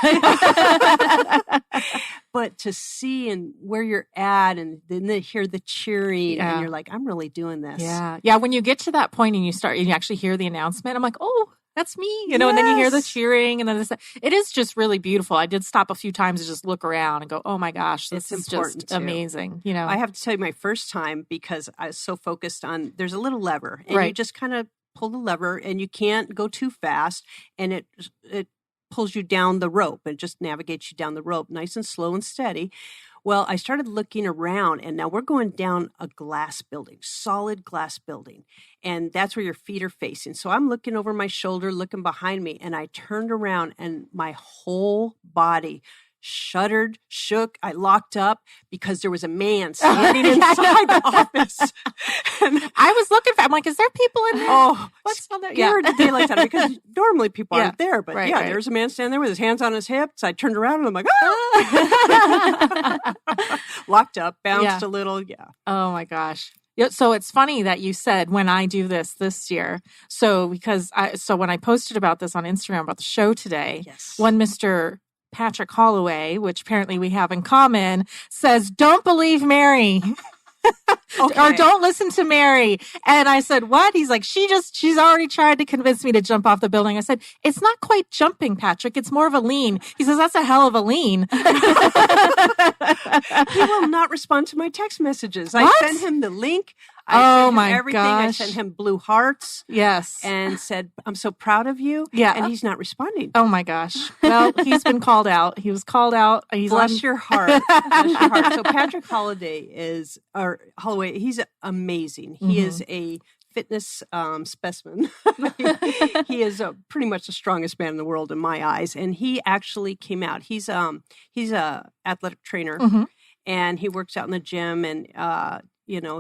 [SPEAKER 4] But to see and where you're at and then to hear the cheering and you're like, I'm really doing this.
[SPEAKER 2] Yeah. Yeah. When you get to that point and you actually hear the announcement, I'm like, oh, that's me, and then you hear the cheering and then it is just really beautiful. I did stop a few times to just look around and go, oh my gosh, this is just amazing.
[SPEAKER 4] I have to tell you my first time because I was so focused on, there's a little lever and you just kind of pull the lever and you can't go too fast and it pulls you down the rope. It just navigates you down the rope nice and slow and steady. Well, I started looking around, and now we're going down a glass building, solid glass building. And that's where your feet are facing. So I'm looking over my shoulder, looking behind me, and I turned around and my whole body shuddered, shook. I locked up because there was a man standing inside the office. And
[SPEAKER 2] I was looking for, I'm like, is there people in there?
[SPEAKER 4] oh,
[SPEAKER 2] What's on there?
[SPEAKER 4] scared the daylights out of me because normally people aren't there. But
[SPEAKER 2] right,
[SPEAKER 4] yeah,
[SPEAKER 2] right.
[SPEAKER 4] there was a man standing there with his hands on his hips. I turned around and I'm like, locked up, bounced a little. Yeah.
[SPEAKER 2] Oh my gosh. Yeah, so it's funny that you said when I do this year. So when I posted about this on Instagram about the show today, one Mr. Patrick Holloway, which apparently we have in common, says, "Don't believe Mary." Or don't listen to Mary. And I said, what? He's like, she's already tried to convince me to jump off the building. I said, it's not quite jumping, Patrick. It's more of a lean. He says, that's a hell of a lean.
[SPEAKER 4] He will not respond to my text messages. I sent him the link. I sent him everything.
[SPEAKER 2] Gosh.
[SPEAKER 4] I sent him blue hearts.
[SPEAKER 2] Yes.
[SPEAKER 4] And said, I'm so proud of you.
[SPEAKER 2] Yeah.
[SPEAKER 4] And he's not responding.
[SPEAKER 2] Oh my gosh. Well, he's been called out. He was called out.
[SPEAKER 4] Bless your heart. Bless your heart. So Patrick Holloway, he's amazing. He is a fitness specimen. He is pretty much the strongest man in the world in my eyes. And he actually came out. He's a athletic trainer, and he works out in the gym, and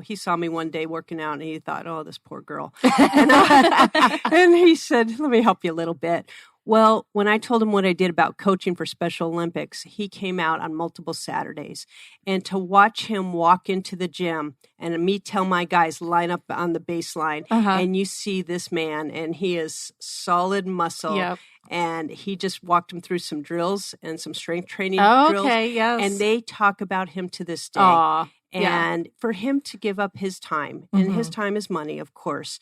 [SPEAKER 4] he saw me one day working out and he thought, oh, this poor girl. And he said, let me help you a little bit. Well, when I told him what I did about coaching for Special Olympics, he came out on multiple Saturdays. And to watch him walk into the gym and me tell my guys line up on the baseline, and you see this man, and he is solid muscle.
[SPEAKER 2] Yep.
[SPEAKER 4] And he just walked him through some drills and some strength training drills.
[SPEAKER 2] Okay, yes.
[SPEAKER 4] And they talk about him to this day.
[SPEAKER 2] Aww.
[SPEAKER 4] And for him to give up his time, and his time is money, of course.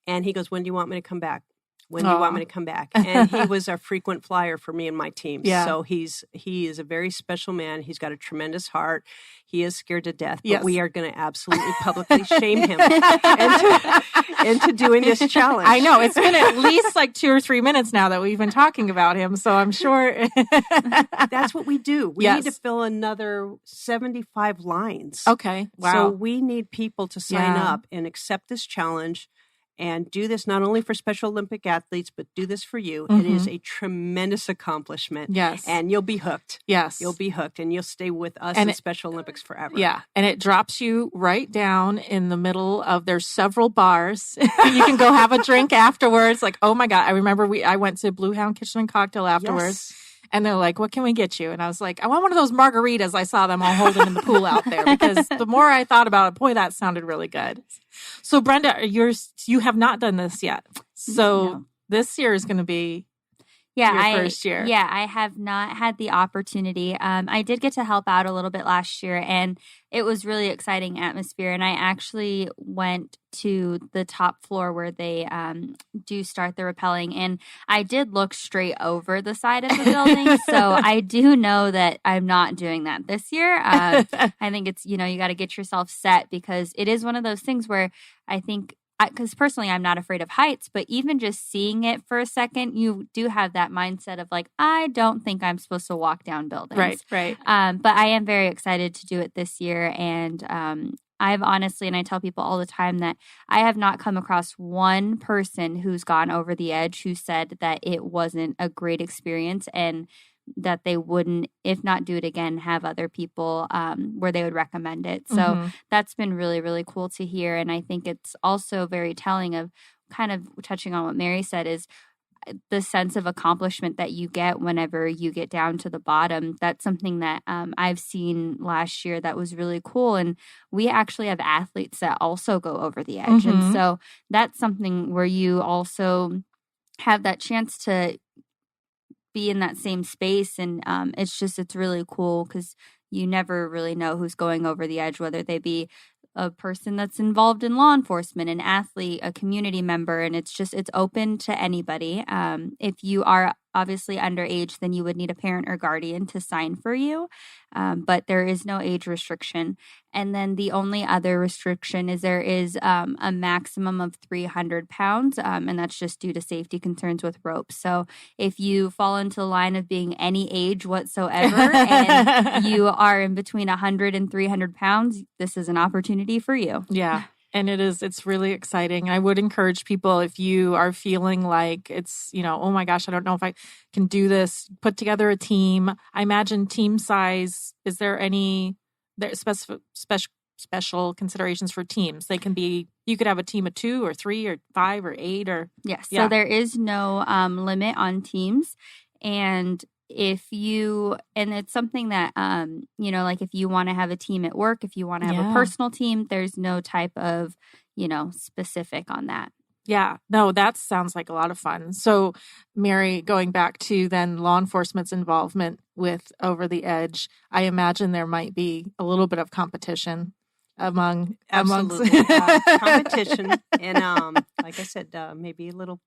[SPEAKER 4] And he goes, when do you want me to come back? When do you want me to come back? And he was a frequent flyer for me and my team.
[SPEAKER 2] Yeah.
[SPEAKER 4] So he is a very special man. He's got a tremendous heart. He is scared to death, but we are going to absolutely publicly shame him into doing this challenge.
[SPEAKER 2] I know. It's been at least like 2 or 3 minutes now that we've been talking about him. So I'm sure.
[SPEAKER 4] That's what we do. We need to fill another 75 lines.
[SPEAKER 2] Okay. Wow.
[SPEAKER 4] So we need people to sign up and accept this challenge. And do this not only for Special Olympic athletes, but do this for you. It is a tremendous accomplishment.
[SPEAKER 2] Yes.
[SPEAKER 4] And you'll be hooked.
[SPEAKER 2] Yes.
[SPEAKER 4] You'll be hooked, and you'll stay with us in Special Olympics forever.
[SPEAKER 2] Yeah. And it drops you right down in the middle of, there's several bars. You can go have a drink afterwards. Like, oh my God. I remember I went to Blue Hound Kitchen and Cocktail afterwards. Yes. And they're like, what can we get you? And I was like, I want one of those margaritas I saw them all holding in the pool out there. Because the more I thought about it, boy, that sounded really good. So Brenda, you have not done this yet. So this year is going to be your first year.
[SPEAKER 3] Yeah, I have not had the opportunity. I did get to help out a little bit last year, and it was really exciting atmosphere. And I actually went to the top floor where they do start the rappelling, and I did look straight over the side of the building. So I do know that I'm not doing that this year. I think it's, you got to get yourself set, because it is one of those things where I think, because personally, I'm not afraid of heights, but even just seeing it for a second, you do have that mindset of like, I don't think I'm supposed to walk down buildings.
[SPEAKER 2] Right.
[SPEAKER 3] But I am very excited to do it this year. And I've honestly, and I tell people all the time, that I have not come across one person who's gone over the edge who said that it wasn't a great experience, and that they wouldn't, if not do it again, have other people where they would recommend it. So that's been really, really cool to hear. And I think it's also very telling of, kind of touching on what Mary said, is the sense of accomplishment that you get whenever you get down to the bottom. That's something that I've seen last year that was really cool. And we actually have athletes that also go over the edge. And so that's something where you also have that chance to be in that same space. And it's really cool, because you never really know who's going over the edge, whether they be a person that's involved in law enforcement, an athlete, a community member, and it's open to anybody. If you are obviously underage, then you would need a parent or guardian to sign for you. But there is no age restriction. And then the only other restriction is there is a maximum of 300 pounds, and that's just due to safety concerns with ropes. So if you fall into the line of being any age whatsoever and you are in between 100 and 300 pounds, this is an opportunity for you.
[SPEAKER 2] Yeah. And it's really exciting. I would encourage people, if you are feeling like it's, oh my gosh, I don't know if I can do this, put together a team. I imagine team size, is there any special considerations for teams? They can be, you could have a team of 2 or 3 or 5 or 8 or.
[SPEAKER 3] Yes. Yeah. So there is no limit on teams. And and it's something that, like if you want to have a team at work, if you want to have a personal team, there's no type of, specific on that.
[SPEAKER 2] Yeah, no, that sounds like a lot of fun. So, Mary, going back to then law enforcement's involvement with Over the Edge, I imagine there might be a little bit of competition amongst
[SPEAKER 4] competition. And like I said, maybe a little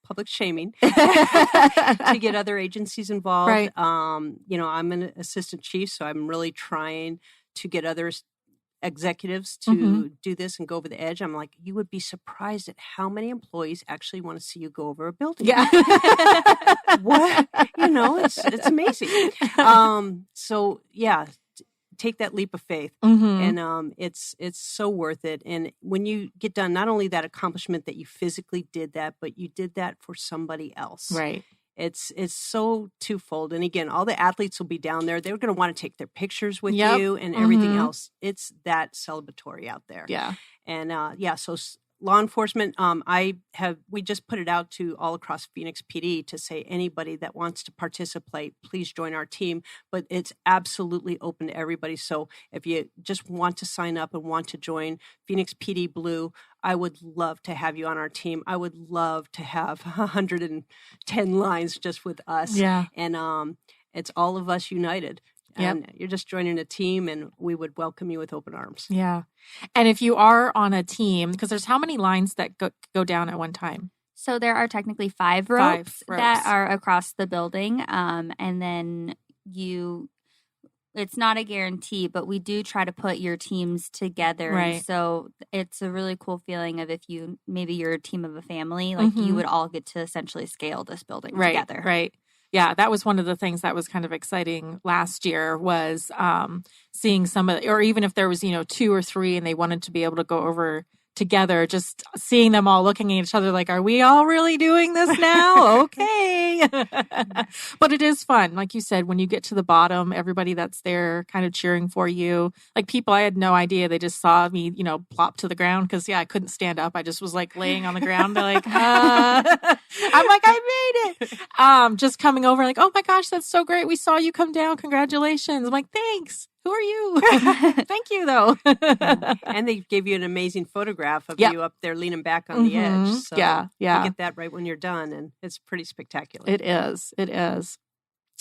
[SPEAKER 4] public shaming to get other agencies involved.
[SPEAKER 2] Right.
[SPEAKER 4] I'm an assistant chief, so I'm really trying to get other executives to do this and go over the edge. I'm like, you would be surprised at how many employees actually want to see you go over a building.
[SPEAKER 2] Yeah.
[SPEAKER 4] What? It's amazing. So yeah, take that leap of faith, and it's so worth it. And when you get done, not only that accomplishment that you physically did that, but you did that for somebody else.
[SPEAKER 2] Right.
[SPEAKER 4] It's so twofold. And again, all the athletes will be down there. They're going to want to take their pictures with you and everything else. It's that celebratory out there.
[SPEAKER 2] Yeah.
[SPEAKER 4] And so law enforcement, we just put it out to all across Phoenix PD to say anybody that wants to participate, please join our team. But it's absolutely open to everybody. So if you just want to sign up and want to join Phoenix PD Blue, I would love to have you on our team. I would love to have 110 lines just with us.
[SPEAKER 2] Yeah.
[SPEAKER 4] And it's all of us united. And you're just joining a team, and we would welcome you with open arms.
[SPEAKER 2] Yeah. And if you are on a team, because there's how many lines that go down at one time?
[SPEAKER 3] So there are technically 5 ropes that are across the building. And then it's not a guarantee, but we do try to put your teams together.
[SPEAKER 2] Right.
[SPEAKER 3] And so it's a really cool feeling of if maybe you're a team of a family, like you would all get to essentially scale this building together.
[SPEAKER 2] Right. Yeah, that was one of the things that was kind of exciting last year was seeing some of, or even if there was, 2 or 3 and they wanted to be able to go over together, just seeing them all looking at each other like, are we all really doing this now? Okay. But it is fun. Like you said, when you get to the bottom, everybody that's there kind of cheering for you. Like people, I had no idea. They just saw me, plop to the ground because, I couldn't stand up. I just was like laying on the ground. They're like, I'm like, I made it. Just coming over like, oh my gosh, that's so great. We saw you come down. Congratulations. I'm like, thanks. Who are you? Thank you, though.
[SPEAKER 4] And they gave you an amazing photograph of you up there leaning back on the edge. So
[SPEAKER 2] yeah.
[SPEAKER 4] You get that right when you're done, and it's pretty spectacular.
[SPEAKER 2] It is.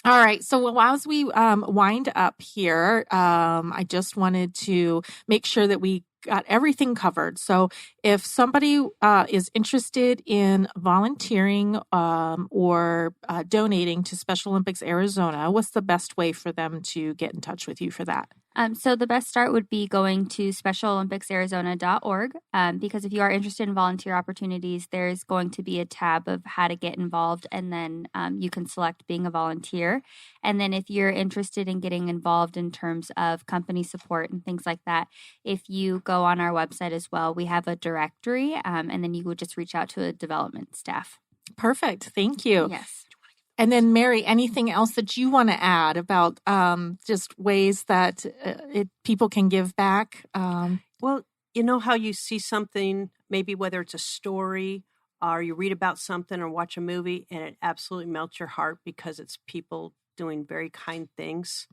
[SPEAKER 2] All right. So as we wind up here, I just wanted to make sure that we got everything covered. So if somebody is interested in volunteering or donating to Special Olympics Arizona, what's the best way for them to get in touch with you for that?
[SPEAKER 3] So the best start would be going to specialolympicsarizona.org because if you are interested in volunteer opportunities, there's going to be a tab of how to get involved, and then you can select being a volunteer. And then if you're interested in getting involved in terms of company support and things like that, if you go on our website as well, we have a directory, and then you would just reach out to a development staff.
[SPEAKER 2] Perfect. Thank you.
[SPEAKER 3] Yes.
[SPEAKER 2] And then, Mary, anything else that you want to add about just ways that people can give back?
[SPEAKER 4] Well, you know how you see something, maybe whether it's a story or you read about something or watch a movie, and it absolutely melts your heart because it's people doing very kind things.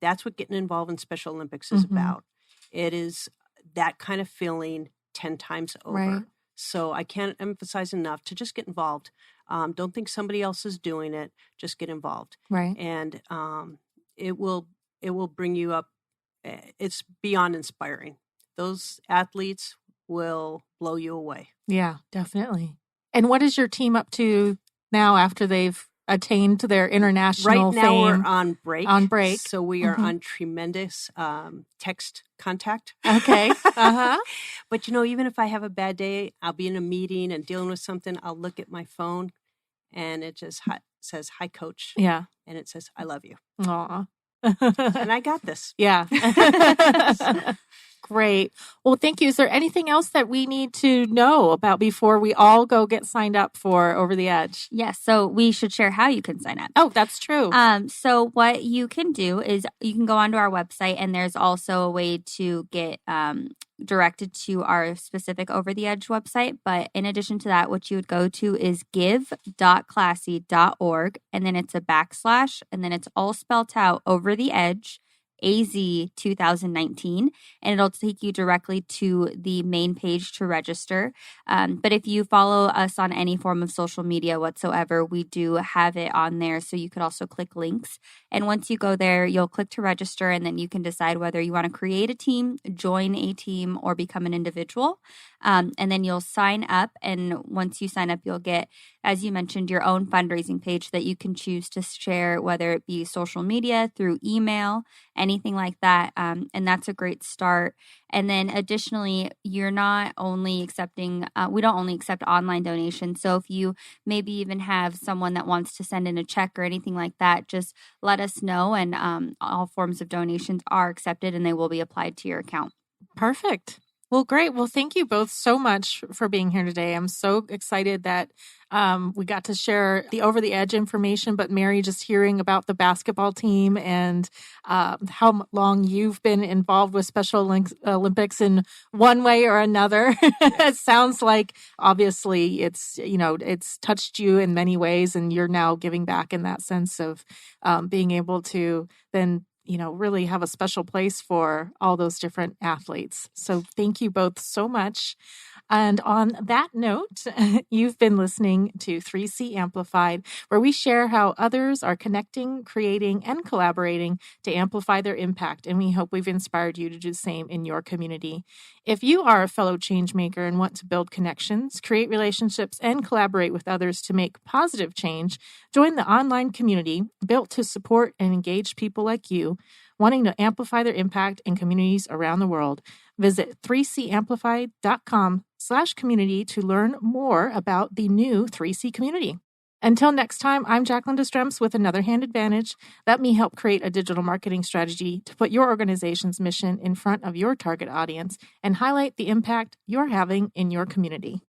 [SPEAKER 4] That's what getting involved in Special Olympics is about. It is that kind of feeling 10 times over.
[SPEAKER 2] Right.
[SPEAKER 4] So I can't emphasize enough to just get involved. Don't think somebody else is doing it. Just get involved.
[SPEAKER 2] Right.
[SPEAKER 4] And it will bring you up. It's beyond inspiring. Those athletes will blow you away.
[SPEAKER 2] Yeah, definitely. And what is your team up to now after they've attained their international
[SPEAKER 4] right now
[SPEAKER 2] fame.
[SPEAKER 4] we're on break.
[SPEAKER 2] On break.
[SPEAKER 4] So we are on tremendous text contact.
[SPEAKER 2] Okay. Uh-huh.
[SPEAKER 4] But, even if I have a bad day, I'll be in a meeting and dealing with something. I'll look at my phone and it just says, "Hi, coach."
[SPEAKER 2] Yeah.
[SPEAKER 4] And it says, "I love you."
[SPEAKER 2] Aw.
[SPEAKER 4] And I got this.
[SPEAKER 2] Yeah. Great. Well, thank you. Is there anything else that we need to know about before we all go get signed up for Over the Edge?
[SPEAKER 3] Yes. So we should share how you can sign up.
[SPEAKER 2] Oh, that's true.
[SPEAKER 3] So what you can do is you can go onto our website, and there's also a way to get directed to our specific Over the Edge website. But in addition to that, what you would go to is give.classy.org, and then it's a / and then it's all spelt out, Over the Edge, AZ 2019, and it'll take you directly to the main page to register. But if you follow us on any form of social media whatsoever, we do have it on there, so you could also click links. And once you go there, you'll click to register, and then you can decide whether you want to create a team, join a team, or become an individual. And then you'll sign up, and once you sign up, you'll get, as you mentioned, your own fundraising page that you can choose to share, whether it be social media, through email, anything like that. And that's a great start. And then additionally, you're not only accepting, we don't only accept online donations. So if you maybe even have someone that wants to send in a check or anything like that, just let us know. And all forms of donations are accepted, and they will be applied to your account.
[SPEAKER 2] Perfect. Well, great. Well, thank you both so much for being here today. I'm so excited that we got to share the Over the Edge information, but Mary, just hearing about the basketball team and how long you've been involved with Special Olympics in one way or another. It sounds like obviously it's touched you in many ways, and you're now giving back in that sense of being able to then really have a special place for all those different athletes. So thank you both so much. And on that note, you've been listening to 3C Amplified, where we share how others are connecting, creating, and collaborating to amplify their impact. And we hope we've inspired you to do the same in your community. If you are a fellow change maker and want to build connections, create relationships, and collaborate with others to make positive change, join the online community built to support and engage people like you, wanting to amplify their impact in communities around the world. Visit 3camplified.com/community to learn more about the new 3C community. Until next time, I'm Jacqueline DeStremps with Another Hand Advantage. Let me help create a digital marketing strategy to put your organization's mission in front of your target audience and highlight the impact you're having in your community.